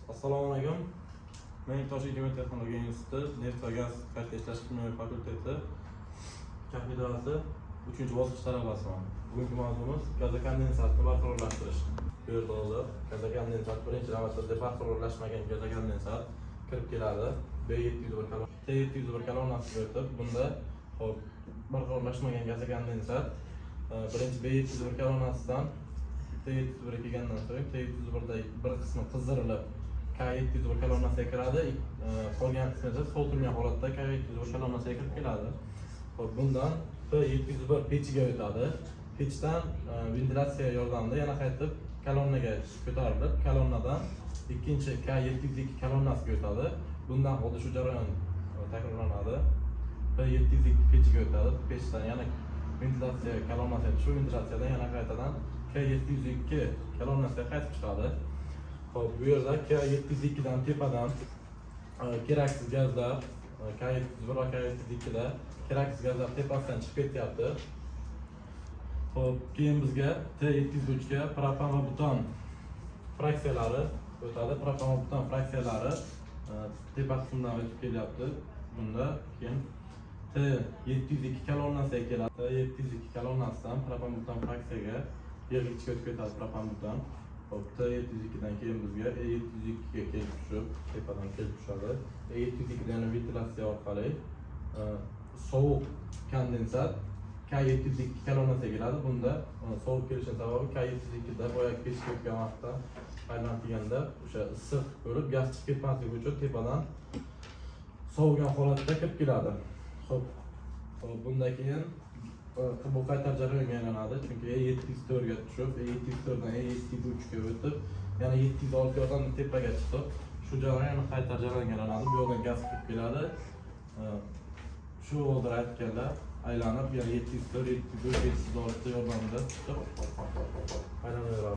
Assalomu alaykum. Men Toshkent texnologiya instituti neft va gaz qayta ishlash kimyo fakulteti kafedrasi 3-bosqich talabasiman. Bugungi mavzumiz gaza kondensatni barqarorlashtirish. Bu yerda hozir gaza kondensat birinchi navbatda barqarorlashmagan gaza kondensat kirib keladi. B701 kolon, T701 kolonnasiga o'tib, bunda hop barqarorlashmagan gaza kondensat birinchi B701 kolonnasidan T701 kelgandan so'ng T701da bir qismi qizdirilib K701 kolonnasiga kiradi, qolgan qismi esa sovutilgan holatda K701 kolonnasiga kirib keladi. Hop, bundan P701 pechiga o'tadi. Pechdan ventilyatsiya yordamida yana qaytib kolonnaga ko'tarilib, kolonnadan ikkinchi K702 kolonnasiga o'tadi. Bundan xuddi shu jarayon takrorlanadi. P702 pechiga o'tadi. Pechdan yana ventilyatsiya kolonnasiga tushib, ventilyatsiyadan yana qaytadan K702 kolonnasiga qaytib chiqadi. Hop, bu yerda K702 dan tepadan keraksiz gazlar, K701 va K702 da keraksiz gazlar tepasidan chiqib ketyapti. Hop, keyin bizga T703 ga propan va butan fraksiyalari o'tadi. Propan va butan fraksiyalari tepa qismidan o'tib kelyapti. Bunda keyin T702 kolonnasiga keladi. T702 kolonnasidan propan butan fraksiyaga yig'gichga o'tib ketadi propan butan. Hop, T702 dan keyin bizga E702 ga kelib tushib, tepadan kelib tushadi. E702 dan ventilyatsiya orqali sovuq kondensat K702 kolonnasiga keladi. Bunda sovuq kelishi sababi K702 da boyagi pechga o'tgan vaqtda aylantiganda o'sha issiq bo'lib gaz chiqib ketmasligi uchun tepadan sovigan holatda kirib keladi. Hop, bundan keyin bu qaytar jarayonga aylanadi, chunki E704 ga tushib, E704 dan E703 ga o'tib, yana 706 yordamida tepaga chiqib, shu jarayon qaytar jarayonga aylanadi. Bu yerdan gaz kirib keladi. Shu hozir aytganlar aylanib, yana 704, 705, 706 yordamida chiqib aylanaveradi.